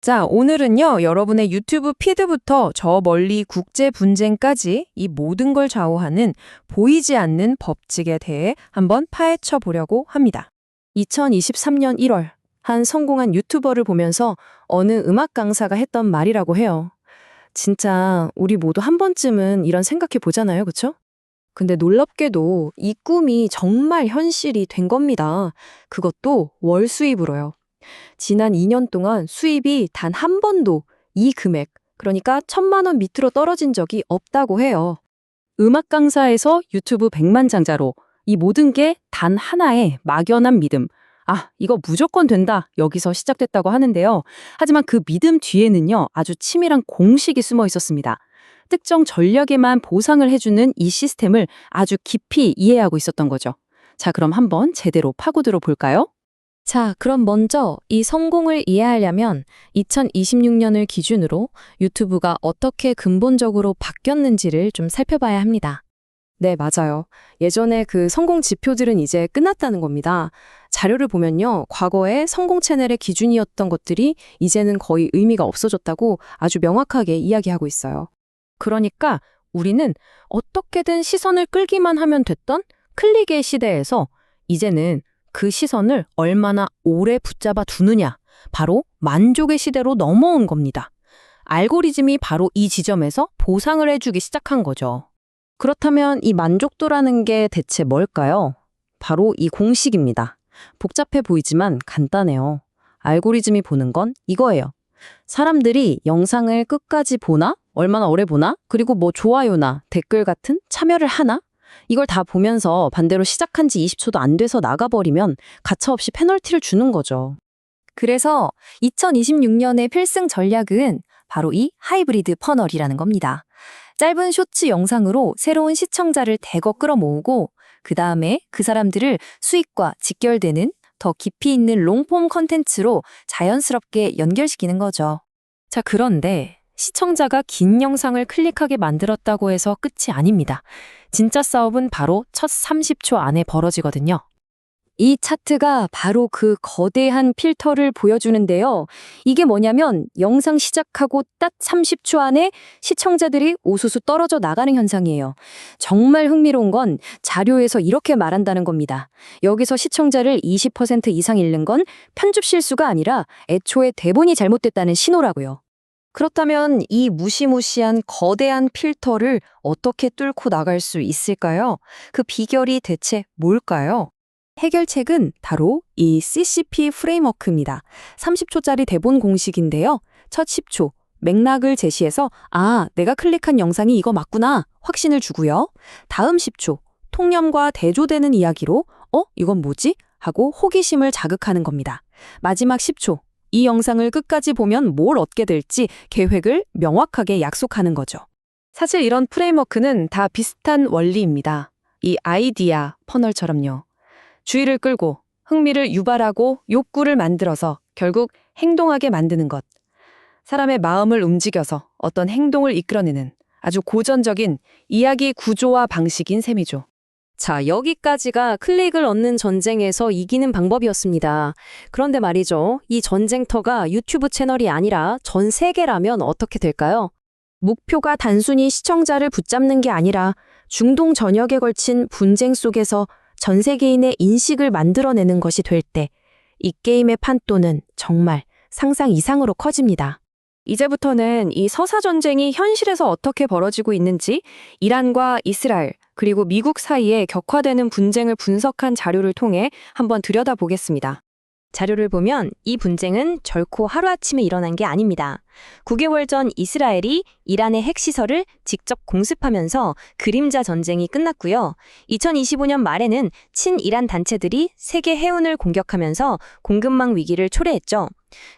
자, 오늘은요, 여러분의 유튜브 피드부터 저 멀리 국제 분쟁까지 이 모든 걸 좌우하는 보이지 않는 법칙에 대해 한번 파헤쳐 보려고 합니다. 2023년 1월, 한 성공한 유튜버를 보면서 어느 음악 강사가 했던 말이라고 해요. 진짜 우리 모두 한 번쯤은 이런 생각해 보잖아요, 그쵸? 근데 놀랍게도 이 꿈이 정말 현실이 된 겁니다. 그것도 월 수입으로요. 지난 2년 동안 수입이 단 한 번도 이 금액, 그러니까 1,000만 원 밑으로 떨어진 적이 없다고 해요. 음악 강사에서 유튜브 백만장자로 이 모든 게 단 하나의 막연한 믿음. 아, 이거 무조건 된다. 여기서 시작됐다고 하는데요. 하지만 그 믿음 뒤에는요, 아주 치밀한 공식이 숨어 있었습니다. 특정 전략에만 보상을 해주는 이 시스템을 아주 깊이 이해하고 있었던 거죠. 자, 그럼 한번 제대로 파고들어 볼까요? 자, 그럼 먼저 이 성공을 이해하려면 2026년을 기준으로 유튜브가 어떻게 근본적으로 바뀌었는지를 좀 살펴봐야 합니다. 네, 맞아요. 예전에 그 성공 지표들은 이제 끝났다는 겁니다. 자료를 보면요, 과거에 성공 채널의 기준이었던 것들이 이제는 거의 의미가 없어졌다고 아주 명확하게 이야기하고 있어요. 그러니까 우리는 어떻게든 시선을 끌기만 하면 됐던 클릭의 시대에서 이제는 그 시선을 얼마나 오래 붙잡아 두느냐, 바로 만족의 시대로 넘어온 겁니다. 알고리즘이 바로 이 지점에서 보상을 해주기 시작한 거죠. 그렇다면 이 만족도라는 게 대체 뭘까요? 바로 이 공식입니다. 복잡해 보이지만 간단해요. 알고리즘이 보는 건 이거예요. 사람들이 영상을 끝까지 보나? 얼마나 오래 보나? 그리고 뭐 좋아요나 댓글 같은 참여를 하나? 이걸 다 보면서 반대로 시작한 지 20초도 안 돼서 나가버리면 가차없이 페널티를 주는 거죠. 그래서 2026년의 필승 전략은 바로 이 하이브리드 퍼널이라는 겁니다. 짧은 쇼츠 영상으로 새로운 시청자를 대거 끌어모으고 그 다음에 그 사람들을 수익과 직결되는 더 깊이 있는 롱폼 컨텐츠로 자연스럽게 연결시키는 거죠. 자, 그런데 시청자가 긴 영상을 클릭하게 만들었다고 해서 끝이 아닙니다. 진짜 싸움은 바로 첫 30초 안에 벌어지거든요. 이 차트가 바로 그 거대한 필터를 보여주는데요. 이게 뭐냐면 영상 시작하고 딱 30초 안에 시청자들이 우수수 떨어져 나가는 현상이에요. 정말 흥미로운 건 자료에서 이렇게 말한다는 겁니다. 여기서 시청자를 20% 이상 잃는 건 편집 실수가 아니라 애초에 대본이 잘못됐다는 신호라고요. 그렇다면 이 무시무시한 거대한 필터를 어떻게 뚫고 나갈 수 있을까요? 그 비결이 대체 뭘까요? 해결책은 바로 이 CCP 프레임워크입니다. 30초짜리 대본 공식인데요. 첫 10초, 맥락을 제시해서 내가 클릭한 영상이 이거 맞구나 확신을 주고요. 다음 10초, 통념과 대조되는 이야기로 이건 뭐지? 하고 호기심을 자극하는 겁니다. 마지막 10초, 이 영상을 끝까지 보면 뭘 얻게 될지 계획을 명확하게 약속하는 거죠. 사실 이런 프레임워크는 다 비슷한 원리입니다. 이 아이디어 퍼널처럼요. 주의를 끌고 흥미를 유발하고 욕구를 만들어서 결국 행동하게 만드는 것. 사람의 마음을 움직여서 어떤 행동을 이끌어내는 아주 고전적인 이야기 구조와 방식인 셈이죠. 자, 여기까지가 클릭을 얻는 전쟁에서 이기는 방법이었습니다. 그런데 말이죠. 이 전쟁터가 유튜브 채널이 아니라 전 세계라면 어떻게 될까요? 목표가 단순히 시청자를 붙잡는 게 아니라 중동 전역에 걸친 분쟁 속에서 전 세계인의 인식을 만들어내는 것이 될 때 이 게임의 판도는 정말 상상 이상으로 커집니다. 이제부터는 이 서사 전쟁이 현실에서 어떻게 벌어지고 있는지 이란과 이스라엘 그리고 미국 사이에 격화되는 분쟁을 분석한 자료를 통해 한번 들여다보겠습니다. 자료를 보면 이 분쟁은 결코 하루아침에 일어난 게 아닙니다. 9개월 전 이스라엘이 이란의 핵시설을 직접 공습하면서 그림자 전쟁이 끝났고요. 2025년 말에는 친이란 단체들이 세계 해운을 공격하면서 공급망 위기를 초래했죠.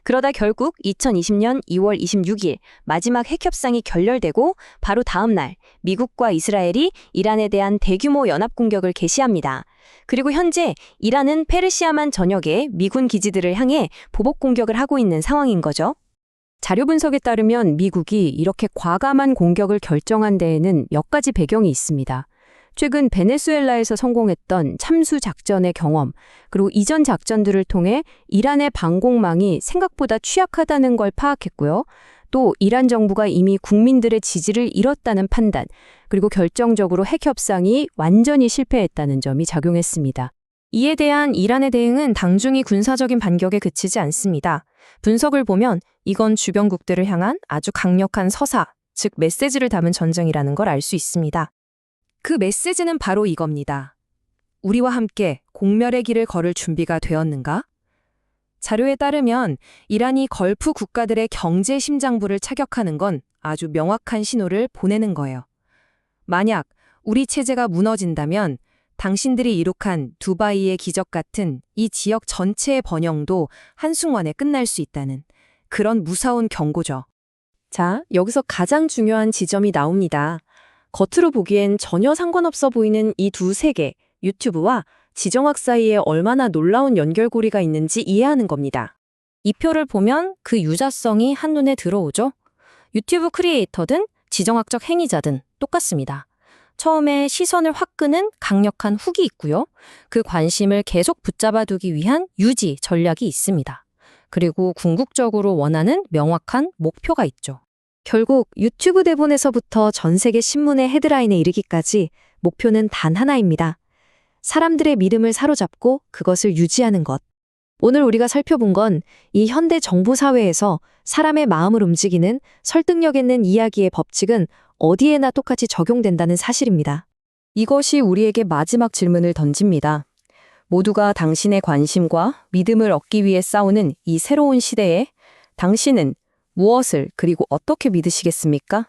그러다 결국 2020년 2월 26일 마지막 핵협상이 결렬되고 바로 다음 날 미국과 이스라엘이 이란에 대한 대규모 연합 공격을 개시합니다. 그리고 현재 이란은 페르시아만 전역에 미군 기지들을 향해 보복 공격을 하고 있는 상황인 거죠. 자료 분석에 따르면 미국이 이렇게 과감한 공격을 결정한 데에는 몇 가지 배경이 있습니다. 최근 베네수엘라에서 성공했던 참수 작전의 경험, 그리고 이전 작전들을 통해 이란의 방공망이 생각보다 취약하다는 걸 파악했고요. 또 이란 정부가 이미 국민들의 지지를 잃었다는 판단, 그리고 결정적으로 핵 협상이 완전히 실패했다는 점이 작용했습니다. 이에 대한 이란의 대응은 당중이 군사적인 반격에 그치지 않습니다. 분석을 보면 이건 주변국들을 향한 아주 강력한 서사, 즉 메시지를 담은 전쟁이라는 걸 알 수 있습니다. 그 메시지는 바로 이겁니다. 우리와 함께 공멸의 길을 걸을 준비가 되었는가? 자료에 따르면 이란이 걸프 국가들의 경제 심장부를 차격하는 건 아주 명확한 신호를 보내는 거예요. 만약 우리 체제가 무너진다면 당신들이 이룩한 두바이의 기적 같은 이 지역 전체의 번영도 한순간에 끝날 수 있다는 그런 무서운 경고죠. 자, 여기서 가장 중요한 지점이 나옵니다. 겉으로 보기엔 전혀 상관없어 보이는 이 두 세계, 유튜브와 지정학 사이에 얼마나 놀라운 연결고리가 있는지 이해하는 겁니다. 이 표를 보면 그 유사성이 한눈에 들어오죠? 유튜브 크리에이터든 지정학적 행위자든 똑같습니다. 처음에 시선을 확 끄는 강력한 훅이 있고요. 그 관심을 계속 붙잡아두기 위한 유지 전략이 있습니다. 그리고 궁극적으로 원하는 명확한 목표가 있죠. 결국 유튜브 대본에서부터 전 세계 신문의 헤드라인에 이르기까지 목표는 단 하나입니다. 사람들의 믿음을 사로잡고 그것을 유지하는 것. 오늘 우리가 살펴본 건 이 현대 정보 사회에서 사람의 마음을 움직이는 설득력 있는 이야기의 법칙은 어디에나 똑같이 적용된다는 사실입니다. 이것이 우리에게 마지막 질문을 던집니다. 모두가 당신의 관심과 믿음을 얻기 위해 싸우는 이 새로운 시대에 당신은 무엇을 그리고 어떻게 믿으시겠습니까?